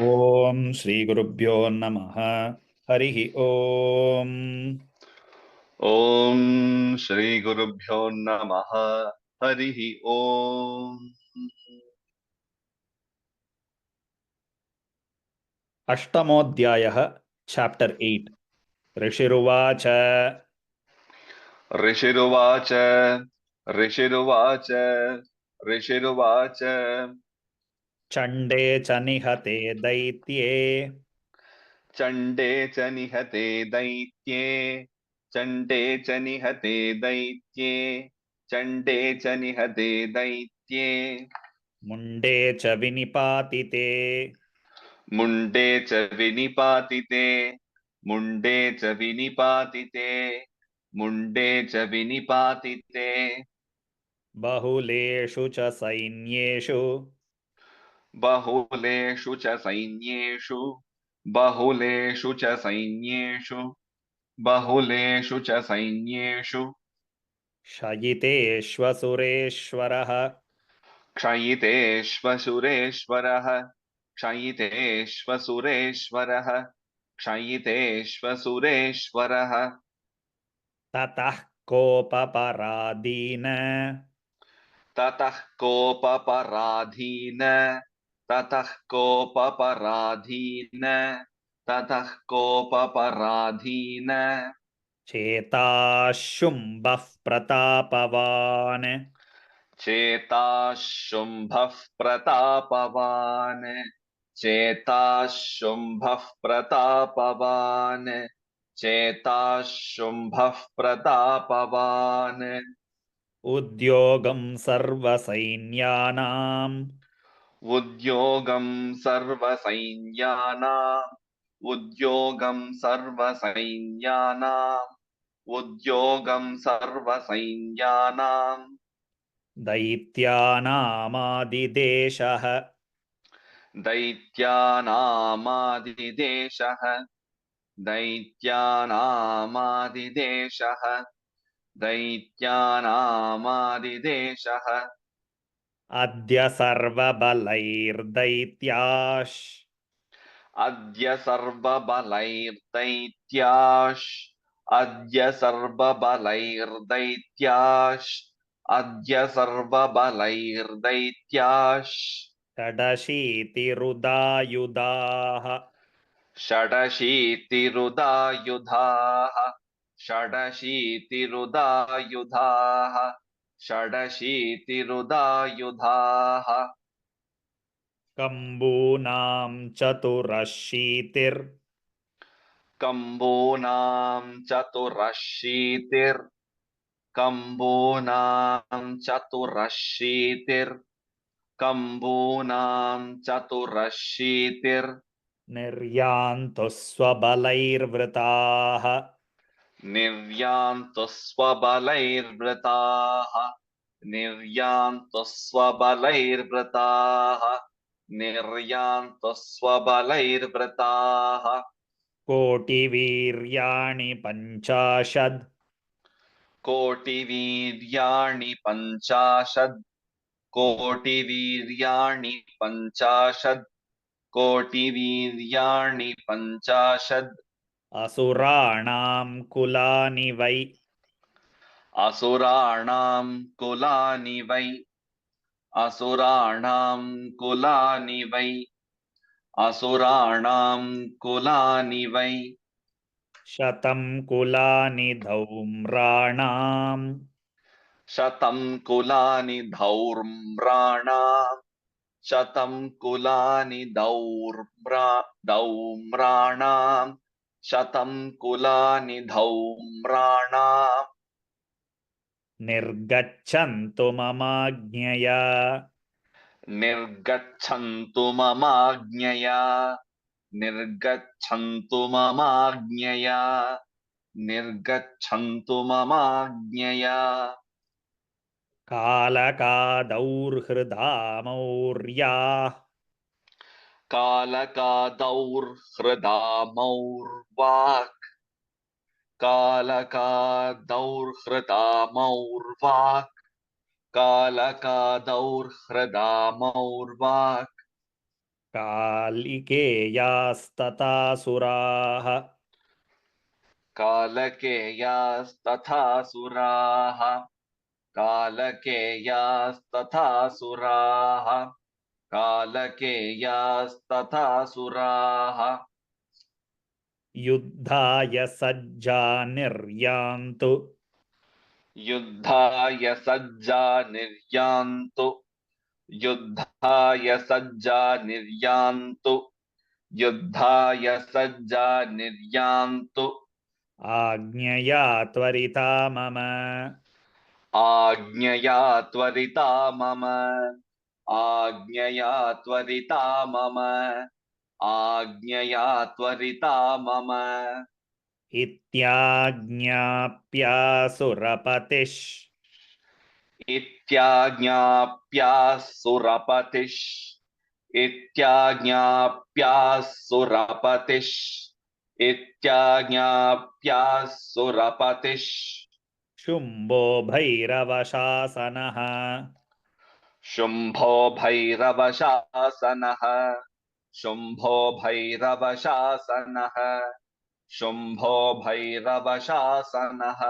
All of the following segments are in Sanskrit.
ఓం శ్రీ గురుభ్యో నమః. హరి ఓం. ఓం శ్రీ గురుభ్యో నమః. హరి ఓం. అష్టమోऽధ్యాయः. చాప్టర్ 8. ఋషిరువాచ. ఋషిరువాచ ఋషిరువాచ ఋషిరువాచ చండే చ నిహతే దైత్యే చండే చ నిహతే దైత్యే చండే చ నిహతే దైత్యే చండే చ నిహతే దైత్యే ముండే చ వినిపాతితే ముండే చ వినిపాతితే ముండే చ వినిపాతితే ముండే చ వినిపాతితే బహుళేషు చ సైన్యేషు బహుళేషు చ సైన్యేషు బహుళేషు చ సైన్యేషు బహుళేషు చ సైన్యేషు శయితేష్వసురేశ్వరः క్షయితేష్వసురేశ్వరः క్షయితేష్వసురేశ్వరः క్షయితేష్వసురేశ్వరः తతః కోపపరాధీన తతః కోపపరాధీన తతః కోపపరాధీన తతః కోపపరాధీన చేతాశుంభః ప్రతాపవాన్ చేతాశుంభః ప్రతాపవాన్ చేతాశుంభః ప్రతాపవాన్ చేతాశుంభః ప్రతాపవాన్ ఉద్యోగం సర్వసైన్యానాం ఉద్యోగం సర్వసైన్యానాం ఉద్యోగం సర్వసైన్యానాం ఉద్యోగం సర్వసైన్యానాం దైత్యానామాదిదేశః దైత్యానామాదిదేశః దైత్యానామాదిదేశః దైత్యానామాదిదేశః అద్య సర్వబలైర్దైత్యాశ్ అద్య సర్వబలైర్దైత్యాశ్ అద్య సర్వబలైర్దైత్యాశ్ అద్య సర్వబలైర్దైత్యాశ్ షడశీతిరుదాయుధాః షడశీతిరుదాయుధాః షడశీతిరుదాయుధాః షడశీతిరుదాయుధాః కంబూనాం చతురశీతిర్ కంబూనాం చతురశీతిర్ కంబూనాం చతురశీతిర్ కంబూనాం చతురశీతిర్ నిర్యాంతు స్వబలైర్వృతాః నిర్యాంతు స్వబలైర్వృతాః నిర్యాంతు స్వబలైర్వృతాః నిర్యాంతు స్వబలైర్వృతాః కోటివీర్యాణి పంచాశద్ కోటివీర్యాణి పంచాశద్ కోటివీర్యాణి పంచాశద్ కోటివీర్యాణి పంచాశద్ అసురాణాం కులాని వై అసురాణాం కులాని వై అసురాణాం కులాని వై అసురాణాం కులాని వై శతం కులాని ధౌమ్రాణాం శతం కులాని ధౌమ్రాణాం శతం కులాని ధౌమ్రాణాం శతం కులాని ధౌమ్రాణాం నిర్గచ్చन्तు మమాజ్ఞయా నిర్గచ్చन्तు మమాజ్ఞయా నిర్గచ్చन्तు మమాజ్ఞయా నిర్గచ్చन्तు మమాజ్ఞయా కాలకాదౌర్హృదామౌర్యాః కాలకాదౌర్హృదామౌర్వాక్ కాలకాదౌర్హృదామౌర్వాక్ కాలకాదౌర్హృదామౌర్వాక్ कालिकेयास्तथासुराः कालकेयास्तथासुराः कालकेयास्तथासुराः कालकेयास्तथासुराः युद्धाय सज्जा निर्यान्तु युद्धाय सज्जा निर्यान्तु युद्धाय सज्जा निर्यान्तु युद्धाय सज्जा निर्यान्तु आज्ञया त्वरिता मम आज्ञया त्वरिता मम आज्ञया त्वरिता मम आज्ञया त्वरिता मम इत्याज्ञाप्यासुरपतिः इत्याज्ञाप्यासुरपतिः इत्याज्ञाप्यासुरपतिः इत्याज्ञाप्यासुरपतिः शुम्भो भैरवशासनः शुम्भो भैरवशासनः शुम्भो भैरवशासनः शुम्भो भैरवशासनः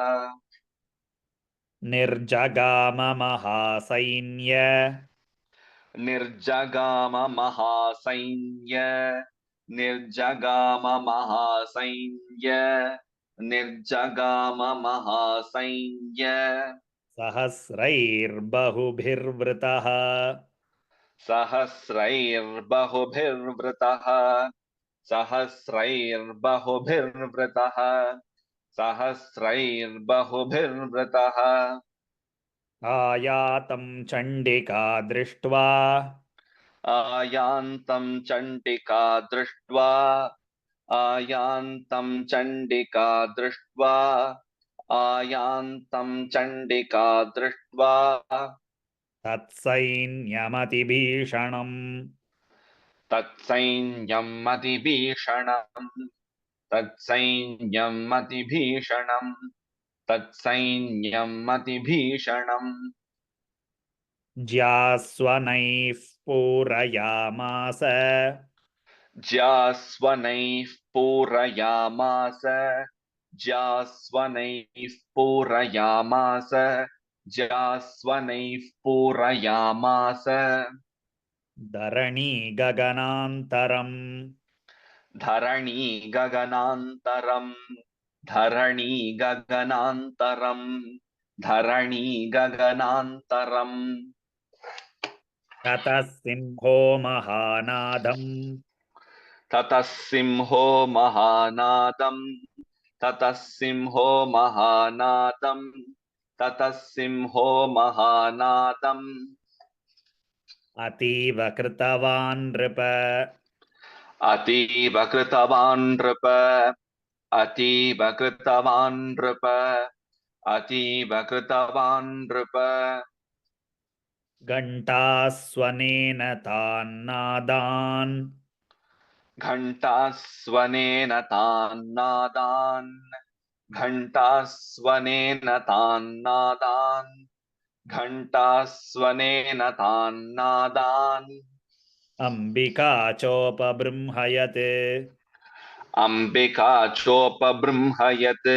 निर्जगाममहासैन्य निर्जगाम महासैन्य निर्जगाम महासैन्य निर्जगाम महासैन्य सहस्रैर्बहुभिर्वृतः सहस्रैर्बहुभिर्वृतः सहस्रैर्बहुभिर्वृतः सहस्रैर्बहुभिर्वृतः आयातं चण्डिका दृष्ट्वा आयान्तं चण्डिका दृष्ट्वा आयान्तं चण्डिका दृष्ट्वा आयान्तं चण्डिका दृष्ट्वा तत्सैन्यमतिभीषणम् तत्सैन्यम् अतिभीषणम् तत्सैन्यम् अतिभीषणम् तत्सैन्यम् अतिभीषणम् ज्यास्वनैः पूरयामास ज्यास्वनैः पूरयामास ज्यास्वनैः पूरयामास ज्यास्वनैः पूरयामास धरणी गगनान्तरम् धरणी गगनान्तरम् धरणी गगनान्तरम् धरणी गगनान्तरम् ततः सिंहो महानादम् ततः सिंहो महानादम् ततः सिंहो महानादम् ततः सिंहो महानादम् अतीव कृतवान् नृप अतीव कृतवान् नृप अतीव कृतवान् नृप अतीव कृतवान् नृप घण्टास्वनेन तान्नादान् घण्टास्वनेन तान्नादान् घण्टास्वनेन तान्नादान् घण्टास्वनेन तान्नादान् अम्बिका चोपबृंहयत् अम्बिका चोपबृंहयत्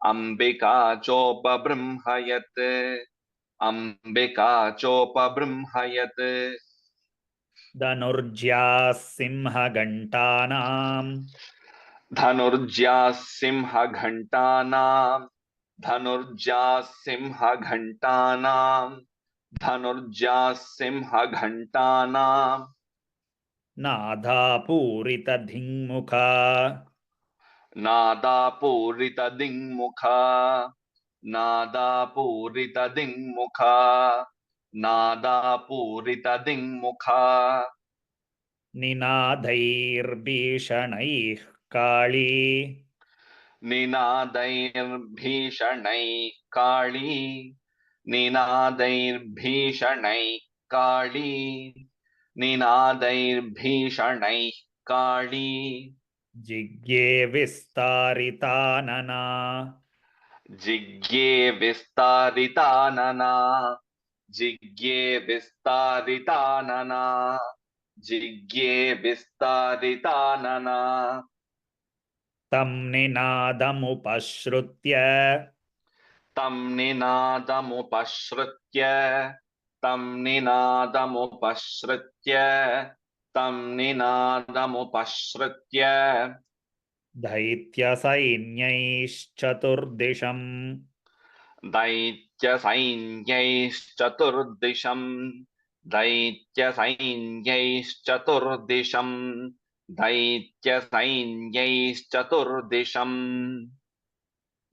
अम्बिका चोपबृंहयत् अम्बिका चोपबृंहयत् धनुर्ज्याः सिंहघण्टानाम् धनुर्ज्याः सिंहघण्टानाम् धनुर्ज्याः सिंहघण्टानाम् धनुर्ज्याः सिंहघण्टानाम् नादापूरितधिङ्मुखा नादापूरितदिङ्मुखा नादापूरितदिङ्मुखा नादापूरितदिङ्मुखा निनादैर्भीषणैः काळी निनादैर्भीषणैः काळी निनादैर्भीषणैः काळी निनादैर्भीषणैः काळी जिज्ञे विस्तारितानना जिज्ञे विस्तारितानना जिज्ञे विस्तारितानना जिज्ञे विस्तारितानना तं निनादमुपश्रुत्य तं निनादमुपश्रुत्य तं निनादमुपश्रुत्य तं निनादमुपश्रुत्य दैत्यसैन्यैश्चतुर्दिशम् दैत्यसैन्यैश्चतुर्दिशम् दैत्यसैन्यैश्चतुर्दिशम् दैत्यसैन्यैश्चतुर्दिशम्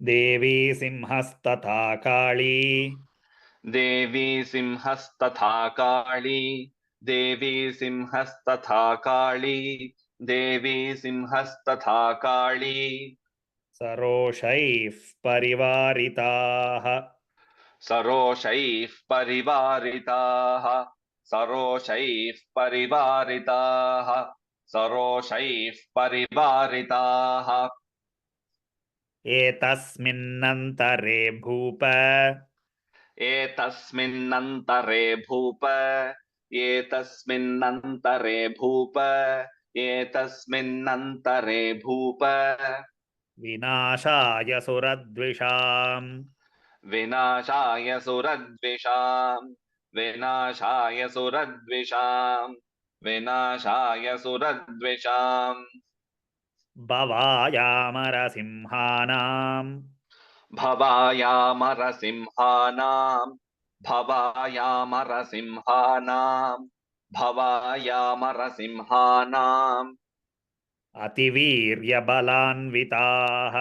देवी सिंहस्तथा काली देवी सिंहस्तथा काली देवी सिंहस्तथा काली देवी सिंहस्तथा काली सरोषैः परिवारिताः सरोषैः परिवारिताः सरोषैः परिवारिताः सरोषैः परिवारिताः एतस्मिन्नन्तरे भूप एतस्मिन्नन्तरे भूप एतस्मिन्नन्तरे भूप एतस्मिन्नन्तरे भूप विनाशाय सुरद्विषाम् विनाशाय सुरद्विषाम् विनाशाय सुरद्विषाम् विनाशाय सुरद्विषाम् भवायामरसिंहानाम् भवायामरसिंहानाम् भवायामरसिंहानाम् भवायामरसिंहानाम् अतिवीर्यबलान्विताः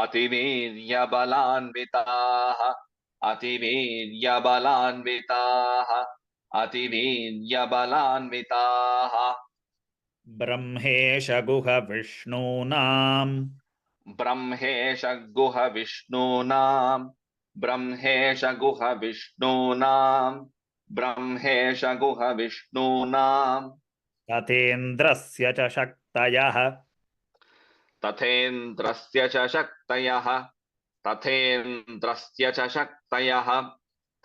अतिवीर्यबलान्विताः अतिवीर्यबलान्विताः अतिवीर्यबलान्विताः ब्रह्मेश गुहविष्णूनाम् ब्रह्मेश गुहविष्णूनाम् ब्रह्मेश गुहविष्णूनाम् ब्रह्मेश गुहविष्णूनाम् तथेन्द्रस्य च शक्तयः तथेन्द्रस्य च शक्तयः तथेन्द्रस्य च शक्तयः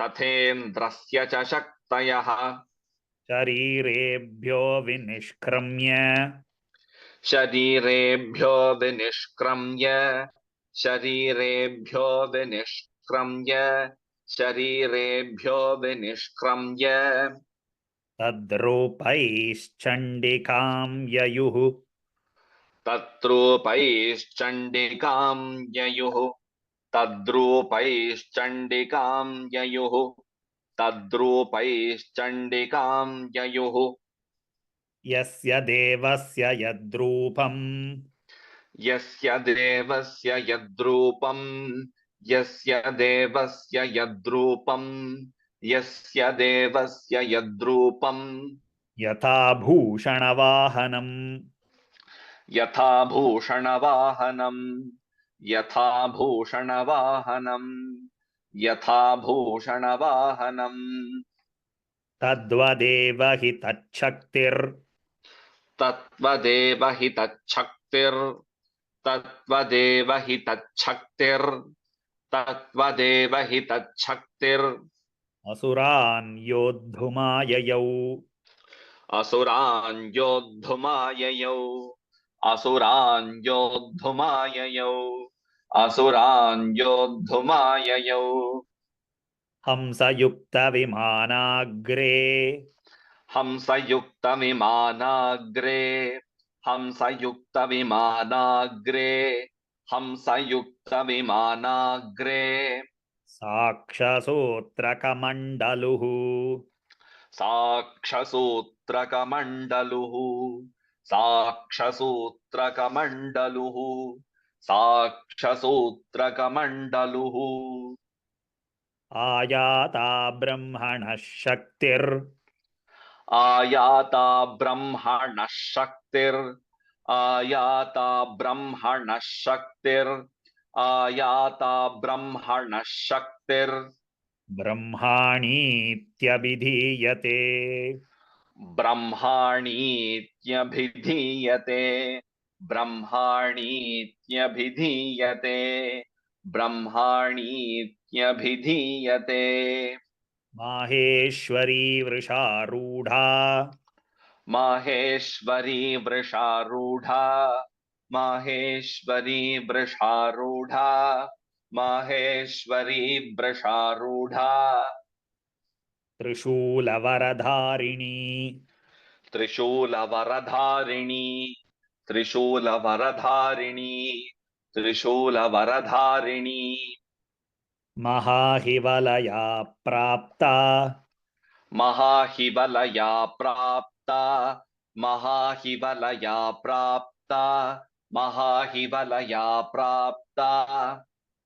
तथेन्द्रस्य च शक्तयः शरीरेभ्यो विनिष्क्रम्य शरीरेभ्यो विनिष्क्रम्य शरीरेभ्यो विनिष्क्रम्य शरीरेभ्यो विनिष्क्रम्य तद्रूपैश्चण्डिकां ययुः तद्रूपैश्चण्डिकां ययुः तद्रूपैश्चण्डिकां ययुः तद्रूपैश्चण्डिकां ययुः यस्य देवस्य यद्रूपम् यस्य देवस्य यद्रूपम् यस्य देवस्य यद्रूपम् यस्य देवस्य यद्रूपम् यथा भूषणवाहनम् यथा भूषणवाहनम् यथा भूषणवाहनम् यथा भूषणवाहनम् तद्वदेव हि तच्छक्तिर् तत्त्वदेव हि तच्छक्तिर् तत्त्वदेव हि तच्छक्तिर् तत्त्वदेव हि तच्छक्तिर् असुरान् योद्धुमाययौ असुरान् योद्धुमाययौ असुरान् योद्धुमाययौ असुरान् योद्धुमाययौ हंसयुक्तविमानाग्रे हंसयुक्तविमानाग्रे हंसयुक्तविमानाग्रे हंसयुक्तविमानाग्रे साक्षसूत्रकमण्डलुः साक्षसूत्रकमण्डलुः साक्षसूत्रकमण्डलुः साक्षसूत्रकमण्डलुः आयाता ब्रह्मणः शक्तिर् आयाता ब्रह्मणः शक्तिर् आयाता ब्रह्मणः शक्तिर् आयाता ब्रह्मणः शक्तिर् ब्रह्माणीत्यभिधीयते ब्रह्माणीत्यभिधीयते ब्रह्माणीत्यभिधीयते ब्रह्माणीत्यभिधीयते माहेश्वरी वृषारूढा माहेश्वरी वृषारूढा माहेश्वरी वृषारूढा माहेश्वरी वृषारूढा त्रिशूलवरधारिणी त्रिशूलवरधारिणी त्रिशूलवरधारिणी त्रिशूलवरधारिणी महाहिवलया प्राप्ता महाहिवलया प्राप्ता महाहिवलया प्राप्ता महाहिवलया प्राप्ता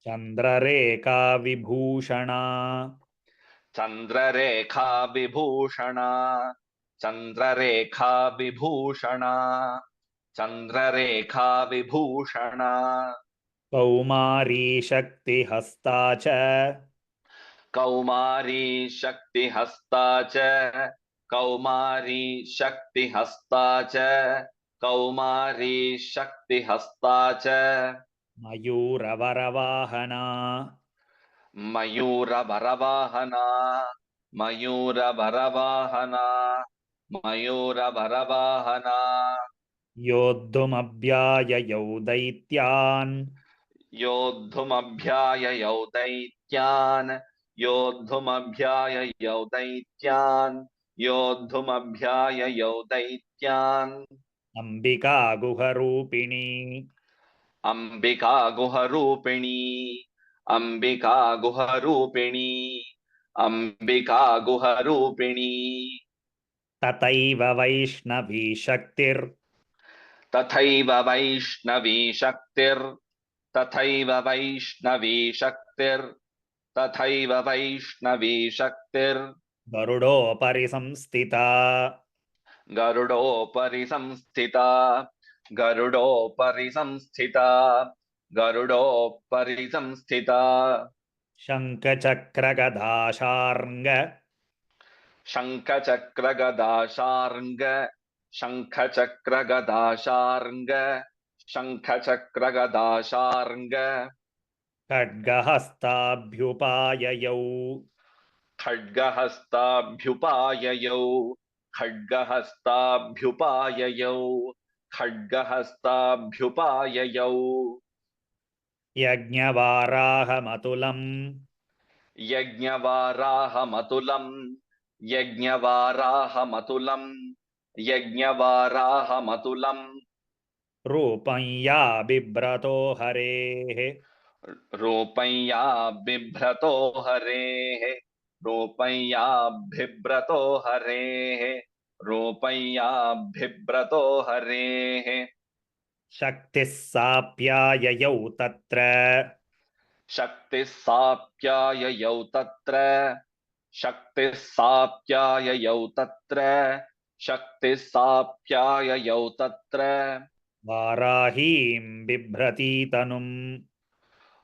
चन्द्ररेखा विभूषणा चन्द्ररेखा विभूषणा चन्द्ररेखा विभूषणा चन्द्ररेखा विभूषणा कौमारी शक्तिहस्ता च कौमारी शक्तिहस्ता च कौमारी शक्तिहस्ता च कौमारी शक्तिहस्ता च मयूरवरवाहना मयूरवरवाहना मयूरवरवाहना मयूरवरवाहना योद्धुमभ्याययौ दैत्यान् योद्धुमभ्याययौ दैत्यान् योद्धुमभ्याययौ दैत्यान् योद्धुमभ्याययौ दैत्यान् अंबिका गुहरूपिणी अंबिका गुहरूपिणी अंबिका गुहरूपिणी अंबिका गुहरूपिणी तथैव वैष्णवी शक्तिर् तथैव वैष्णवी शक्तिर् तथैव वैष्णवी शक्तिर् तथैव वैष्णवी शक्तिर् गरुडोपरि संस्थिता गरुडोपरि संस्थिता गरुडोपरि संस्थिता गरुडोपरि संस्थिता शङ्खचक्रगदाशार्ङ्ग शङ्खचक्रगदाशार्ङ्ग शङ्खचक्रगदाशार्ङ्ग शङ्खचक्रगदाशार्ङ्ग खड्गहस्ताभ्युपाययौ खड्गहस्ताभ्युपाययौ खड्गहस्ताभ्युपाययौ खड्गहस्ताभ्युपाययौ यज्ञवाराहमतुलम् यज्ञवाराहमतुलम् यज्ञवाराहमतुलम् यज्ञवाराहमतुलम् रूपं या बिभ्रतो हरेः रूपं या बिभ्रतो हरेः रूपं या बिभ्रतो हरेः रूपं या बिभ्रतो हरेः शक्तिः साप्याययौ तत्र शक्तिः साप्याययौ तत्र शक्तिः साप्याययौ तत्र शक्तिः साप्याययौ तत्र वाराहीं बिभ्रती तनुम्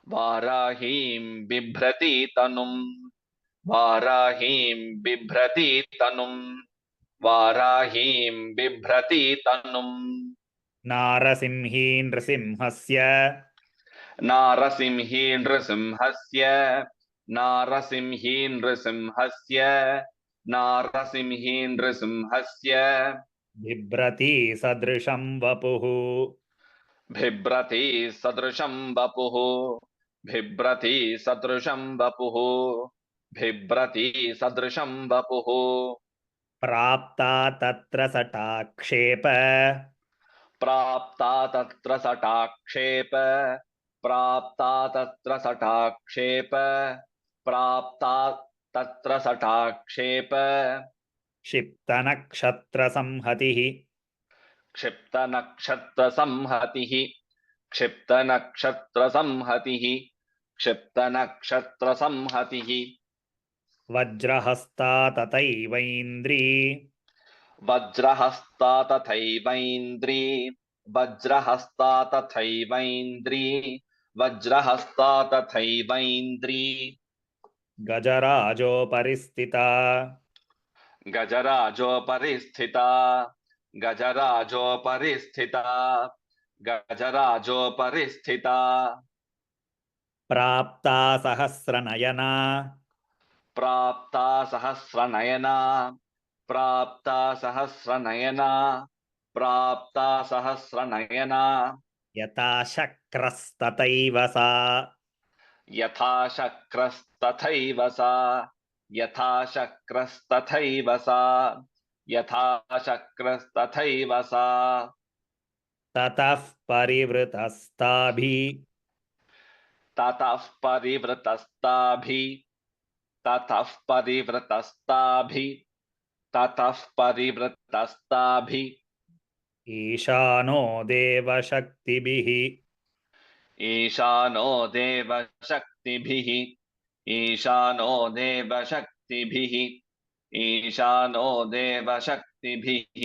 वाराहीं बिभ्रति तनुम् वाराहीं बिभ्रति तनुम् वाराहीं बिभ्रति तनुम् नारसिंही नृसिंहस्य नारसिंही नृसिंहस्य नारसिंही नृसिंहस्य नारसिंही नृसिंहस्य बिभ्रती सदृशं वपुः बिभ्रति सदृशं वपुः बिभ्रति सदृशं वपुः बिभ्रति सदृशं वपुः प्राप्ता तत्र सटाक्षेप प्राप्ता तत्र सटाक्षेप प्राप्ता तत्र सटाक्षेप प्राप्ता तत्र सटाक्षेप क्षिप्तनक्षत्रसंहतिः क्षिप्तनक्षत्रसंहतिः क्षिप्तनक्षत्रसंहतिः क्षिप्तनक्षत्रसंहतिः वज्रहस्ता तथैवैन्द्री वज्रहस्ता तथैवैन्द्री वज्रहस्ता तथैवैन्द्री वज्रहस्ता तथैवैन्द्री गजराजोपरि स्थिता गजराजोपरि स्थिता गजराजोपरि स्थिता गजराजोपरि स्थिता प्राप्ता सहस्रनयना प्राप्ता सहस्रनयना प्राप्ता सहस्रनयना प्राप्ता सहस्रनयना यथा शक्रस्तथैव सा यथा शक्रस्तथैव सा यथा शक्रस्तथैव सा यथा शक्रस्तथैव सा ततः परिवृतस्ताभि ततः परिवृतस्ताभि ततः परिवृतस्ताभि ततः परिवृतस्ताभि ईशानो देवशक्तिभिः ईशानो देवशक्तिभिः ईशानो देवशक्तिभिः ईशानो देवशक्तिभिः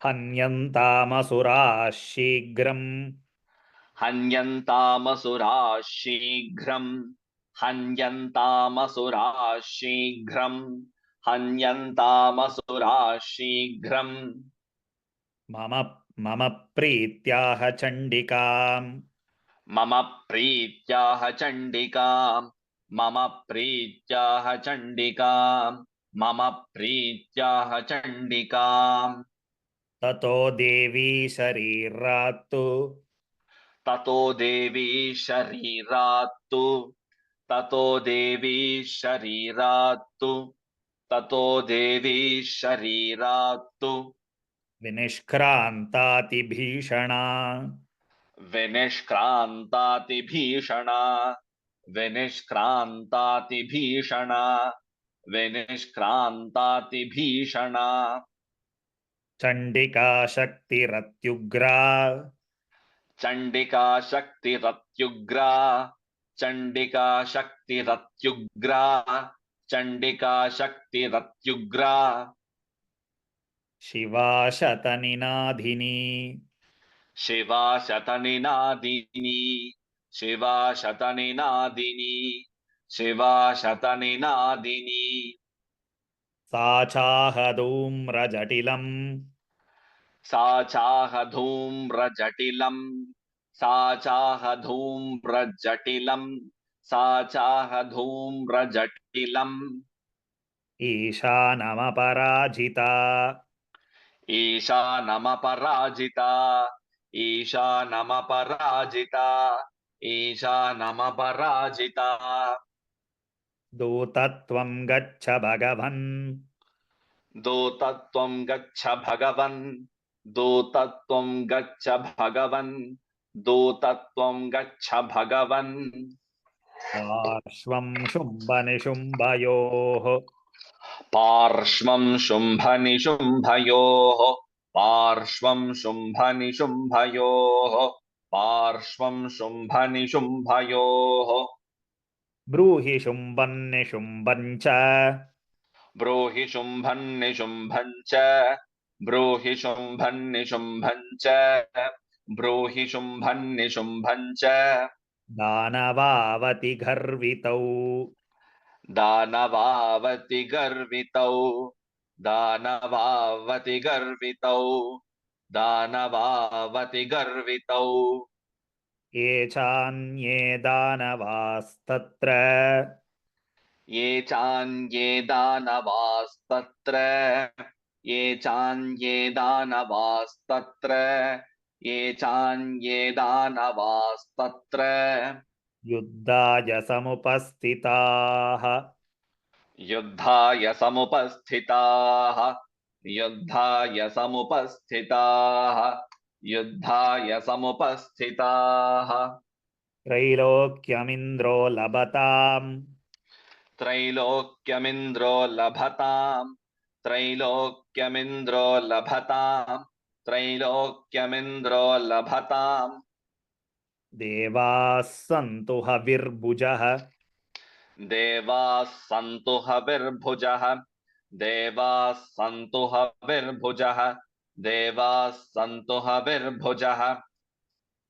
हन्यन्तामसुराः शीघ्रम् हन्यन्तामसुराः शीघ्रम् हन्यन्तामसुराः शीघ्रम् हन्यन्तामसुराः शीघ्रम् मम मम प्रीत्याह चण्डिकाम् मम प्रीत्याह चण्डिकाम् मम प्रीत्याह चण्डिकाम् मम प्रीत्याह चण्डिकाम् ततो देवी शरीरात्तु ततो देवी शरीरात्तु ततो देवी शरीरात्तु ततो देवी शरीरात्तु विनिष्क्रान्तातिभीषणा विनिष्क्रान्तातिभीषणा विनिष्क्रान्तातिभीषणा विनिष्क्रान्तातिभीषणा चण्डिका शक्तिरत्युग्रा चण्डिका शक्तिरत्युग्रा चण्डिका शक्तिरत्युग्रा चण्डिका शक्तिरत्युग्रा शिवा शतनिनादिनी शिवा शतनिनादिनी शिवा शतनिनादिनी शिवा शतनिनादिनी सा चाहधूम्रजटिलम् सा चाह धूम्रजटिलम् सा चाह धूम्रजटिलम् सा चाह धूम्रजटिलम् ईशानमपराजिता ईशानमपराजिता ईशानमपराजिता ईशानमपराजिता दूतत्वं गच्छ भगवन् दूतत्वं गच्छ भगवन् दूतत्वं गच्छ भगवन् दूतत्वं गच्छ भगवन् पार्श्वं शुम्भनिशुम्भयोः पार्श्वं शुम्भनिशुम्भयोः पार्श्वं शुम्भनिशुम्भयोः पार्श्वं शुम्भनिशुम्भयोः ब्रूहि शुम्भन्निशुम्भं च ब्रूहि शुम्भन्निशुम्भं च ब्रूहि शुम्भन्निशुम्भं च ब्रूहि शुम्भन्निशुम्भं च दानवावति गर्वितौ दानवावति गर्वितौ दानवावति गर्वितौ दानवावति गर्वितौ ये चान्ये दानवास्तत्र ये चान्ये दानवास्तत्र ये चान्ये दानवास्तत्र ये चान्ये दानवास्तत्र युद्धाय समुपस्थिताः युद्धाय समुपस्थिताः युद्धाय समुपस्थिताः युद्धाय समुपस्थिताः त्रैलोक्यमिन्द्रो लभताम् त्रैलोक्यमिन्द्रो लभताम् त्रैलोक्यमिन्द्रो लभताम् त्रैलोक्यमिन्द्रो लभताम् देवाः सन्तु हविर्भुजः देवाः सन्तु हविर्भुजः देवाः सन्तु हविर्भुजः देवाः सन्तु हविर्भुजः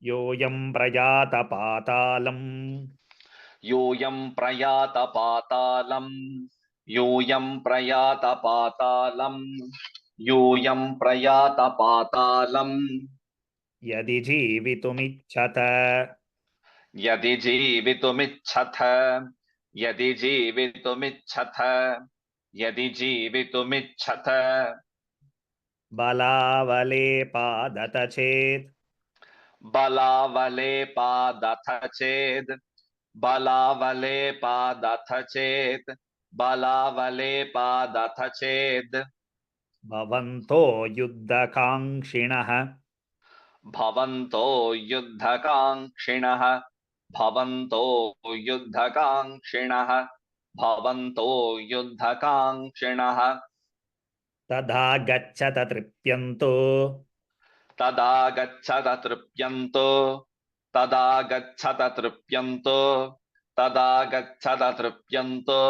योऽयं प्रयात पातालम् यूयं प्रयात पातालम् यूयं प्रयात पातालम् यूयं प्रयात पातालम् यदि जीवितुमिच्छत यदि जीवितुमिच्छथ यदि जीवितुमिच्छथ यदि जीवितुमिच्छत बलावलेपादत चेत् बलावलेपादथ चेद् बलावलेपादथ चेत् बलावलेपादथ चेद् भवन्तो युद्धकाङ्क्षिणः भवन्तो युद्धकाङ्क्षिणः भवन्तो युद्धकाङ्क्षिणः भवन्तो युद्धकाङ्क्षिणः तदा गच्छत तृप्यन्तो तदा गच्छत तृप्यन्तो तदा गच्छत तृप्यन्तो तदा गच्छत तृप्यन्तो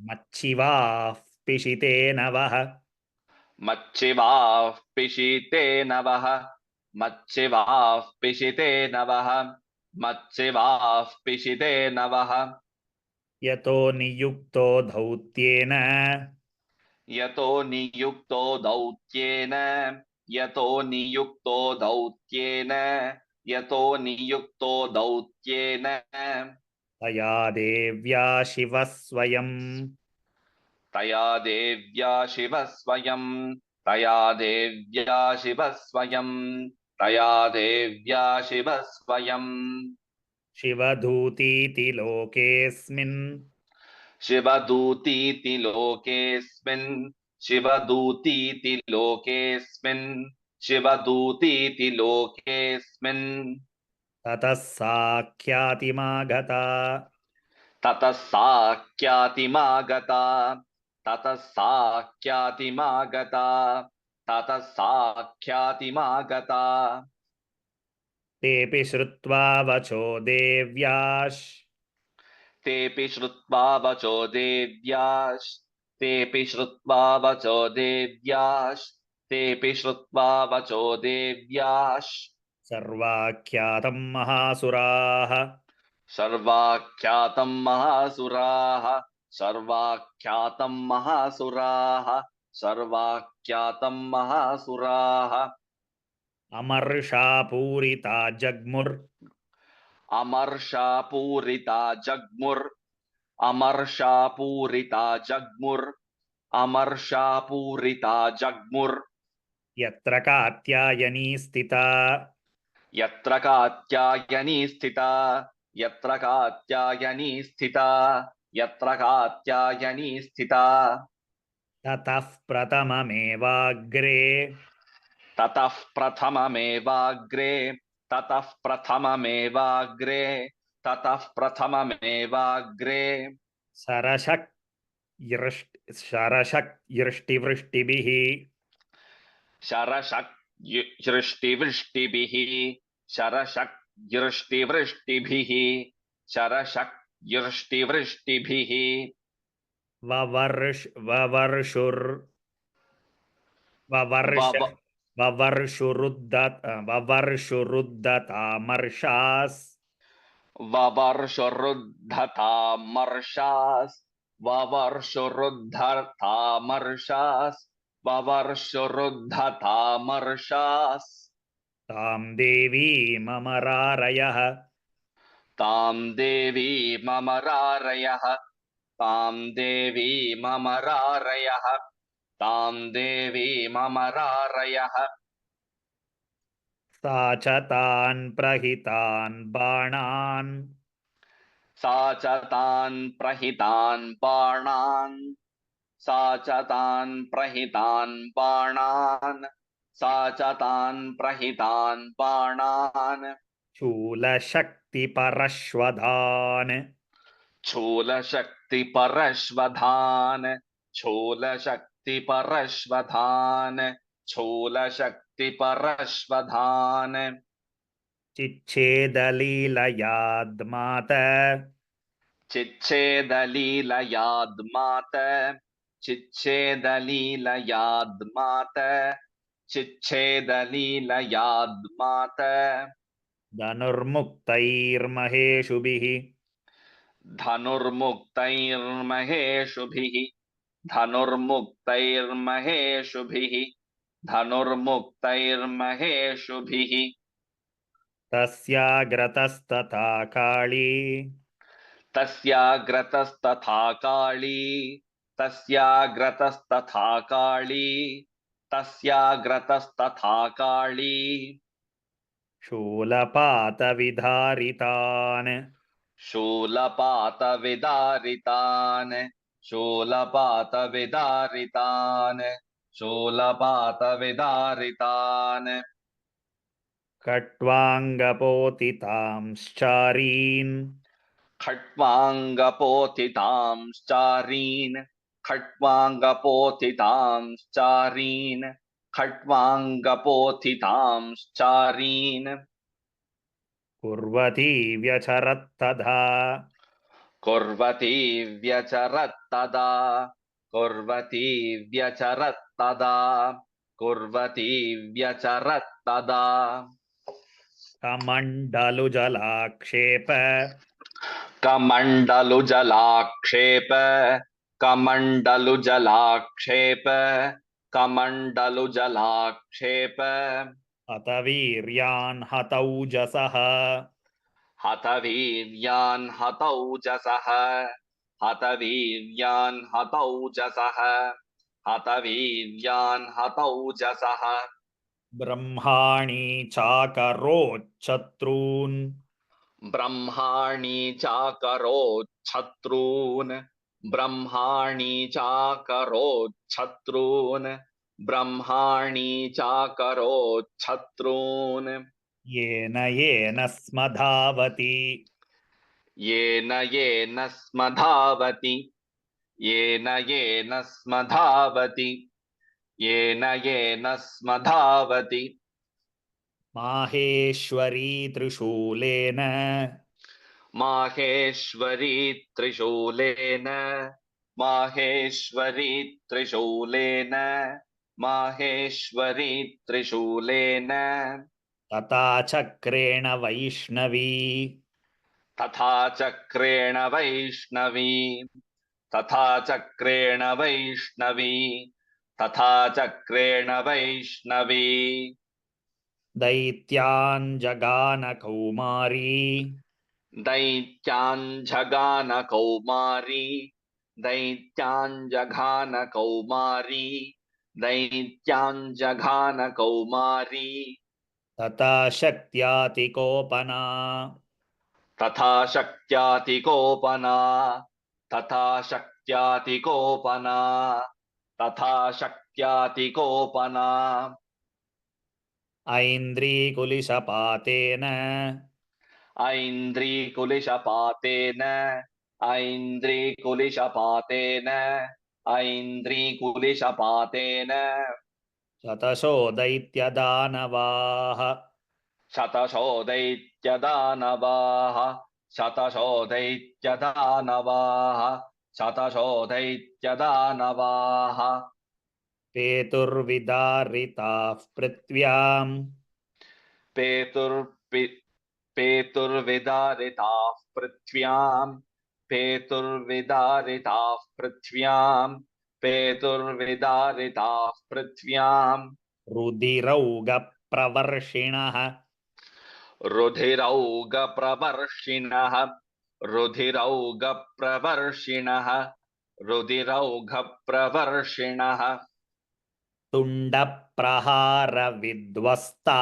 मच्छिवाः पिशिते नवः मच्छिवाः पिशीते नवः मच्छिवाः पिशिते नवः मच्छिवाः पिशिते नवः यतो नियुक्तो धौत्येन यतो नियुक्तो दौत्येन यतो नियुक्तो दौत्येन यतो नियुक्तो दौत्येन तया देव्या शिवः स्वयं तया देव्या शिवः स्वयं तया देव्या शिवः स्वयं तया देव्या शिवः स्वयं शिवधूतीति लोकेऽस्मिन् शिवदूतीति लोकेऽस्मिन् शिवदूतीति लोकेऽस्मिन् शिवदूतीति लोकेऽस्मिन् ततः साख्यातिमागता ततः साख्यातिमागता ततः साख्यातिमागता ततः साख्यातिमागता तेऽपि श्रुत्वा वचो देव्याश् तेऽपि श्रुत्वा वचो देव्याश् तेऽपि श्रुत्वा वचो देव्याश् तेऽपि श्रुत्वा वचो देव्याश् सर्वाख्यातं महासुराः सर्वाख्यातं महासुराः सर्वाख्यातं महासुराः सर्वाख्यातं महासुराः अमर्षापूरिता जग्मुर् अमर्षापूरिता जग्मुर् अमर्षापूरिता जग्मुर् अमर्षापूरिता जग्मुर् यत्र कात्यायनी स्थिता यत्र कात्यायनी स्थिता यत्र कात्यायनी स्थिता यत्र कात्यायनी स्थिता ततः प्रथममेवाग्रे ततः प्रथममेवाग्रे ततः प्रथममेवाग्रे ततः प्रथममेवाग्रे शरशक्यृष्टिवृष्टिभिः शरशक्यृष्टिवृष्टिभिः शरशक्यृष्टिवृष्टिभिः शरशक्यृष्टिवृष्टिभिः ववर्षुर् ववर्ष वव ववर्षुरुद्धतामर्षास् ववर्षुरुद्धतामर्षास् ववर्षुरुद्धतामर्षास् ववर्षुरुद्धतामर्षास् तां देवीमरारयः तां देवीमरारयः तां देवीमरारयः तां देवीमरारयः सा च तान् प्रहितान् बाणान् सा च तान् प्रहितान् बाणान् सा च तान् प्रहितान् बाणान् सा च तान् प्रहितान् बाणान् शूलशक्तिपरश्वधान् शूलशक्तिपरश्वधान् शूलशक्तिपरश्वधान् शूलशक्तिपरश्वधान् चिच्छेदलीलयाद्मात चिच्छेदलीलयाद्मात चिच्छेदलीलयाद्मात चिच्छेदलीलयाद्मात धनुर्मुक्तैर्महेषुभिः धनुर्मुक्तैर्महेषुभिः धनुर्मुक्तैर्महेषुभिः धनुर्मुक्तैर्महेषुभिः तस्याग्रतस्तथा काली तस्याग्रतस्तथा काली तस्याग्रतस्तथा काली तस्याग्रतस्तथा काली शूलपातविधारितान् शूलपातविदारितान् शूलपातविदारितान् शूलपातविदारितान् खट्वाङ्गपोतितांश्चारीन् खट्वाङ्गपोथितांश्चारीन् खट्वाङ्गपोथितांश्चारीन् खट्वाङ्गपोथितांश्चारीन् कुर्वती व्यचरत्तथा कुर्वती व्यचरत्तदा कुर्वती व्यचरत्तदा कुर्वती व्यचरत्तदा कमण्डलुजलाक्षेप कमण्डलुजलाक्षेप कमण्डलुजलाक्षेप कमण्डलुजलाक्षेप अत वीर्यान् हतौजसः हतवीर्यान् हतौजसः हतवीर्यान् हतौजसः हतवीर्यान् हतौजसः ब्रह्माणि चाकरोच्छत्रून् ब्रह्माणि चाकरोच्छत्रून् ब्रह्माणि चाकरोच्छत्रून् ब्रह्माणि चाकरोच्छत्रून् येन येन स्मधावति येन येन स्मधावति येन येन स्मधावति येन येन स्मधावति माहेश्वरी त्रिशूलेन माहेश्वरी त्रिशूलेन माहेश्वरी त्रिशूलेन माहेश्वरी त्रिशूलेन तथा चक्रेण वैष्णवी तथा चक्रेण वैष्णवी तथा चक्रेण वैष्णवी तथा चक्रेण वैष्णवी दैत्यान् जगान कौमारी दैत्याञ्जगान कौमारी दैत्याञ्जघान कौमारी दैत्याञ्जघान कौमारी तथा शक्त्यातिकोपना तथा शक्त्यातिकोपना तथा शक्त्यातिकोपना तथा शक्त्यातिकोपना ऐन्द्रीकुलिशपातेन ऐन्द्रीकुलिशपातेन ऐन्द्रीकुलिशपातेन ऐन्द्रीकुलिशपातेन शतशो दैत्यदानवाः शतशो दैत्यदानवाः शतशो दैत्यदानवाः शतशो दैत्यदानवाः पेतुर्विदारिताः पृथिव्याम् पेतुर्विदारिताः पृथ्व्याम् पेतुर्विदारिताः पृथ्व्याम् पेतुर्विदारिताः पृथ्व्याम् रुधिरौगप्रवर्षिणः रुधिरौगप्रवर्षिणः रुधिरौगप्रवर्षिणः रुधिरौगप्रवर्षिणः तुण्डप्रहारविध्वस्ता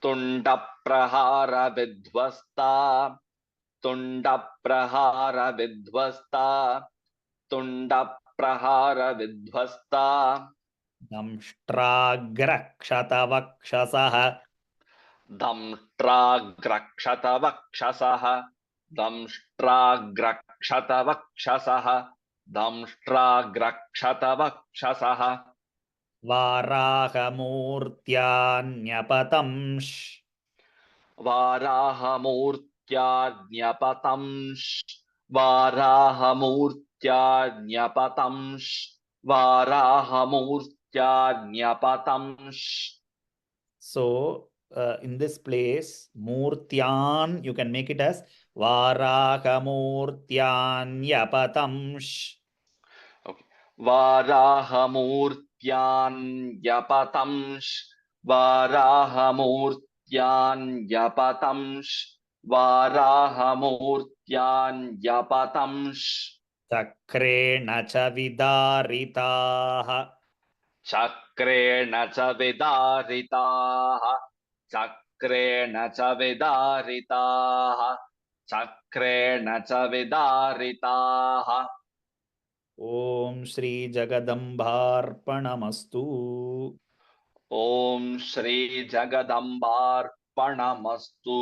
तुण्डप्रहारविध्वस्ता तुण्डप्रहारविध्वस्ता तुण्डप्रहारविध्वस्ता दंष्ट्राग्रक्षतवक्षसः दंष्ट्राग्रक्षतवक्षसः दंष्ट्राग्रक्षतवक्षसः दंष्ट्राग्रक्षतवक्षसः वाराहमूर्त्यान्यपतंश् वाराहमूर्त्याज्ञपतंश् वाराहमूर्त्याज्ञपतंश् वाराहमूर्त्याज्ञपतंश्. So in this place murtyan you can make it as varahamurtyanyapatamsh. Okay. वाराहमूर्त्यान्यपतंश् वाराहमूर्त्यान्यपतंश् वाराहमूर्त्यान्यपतंश्. चक्रेण च विदारिताः चक्रेण च विदारिताः चक्रेण च विदारिताः चक्रेण च विदारिताः ॐ श्री जगदम्बार्पणमस्तु ॐ श्री जगदम्बार्पणमस्तु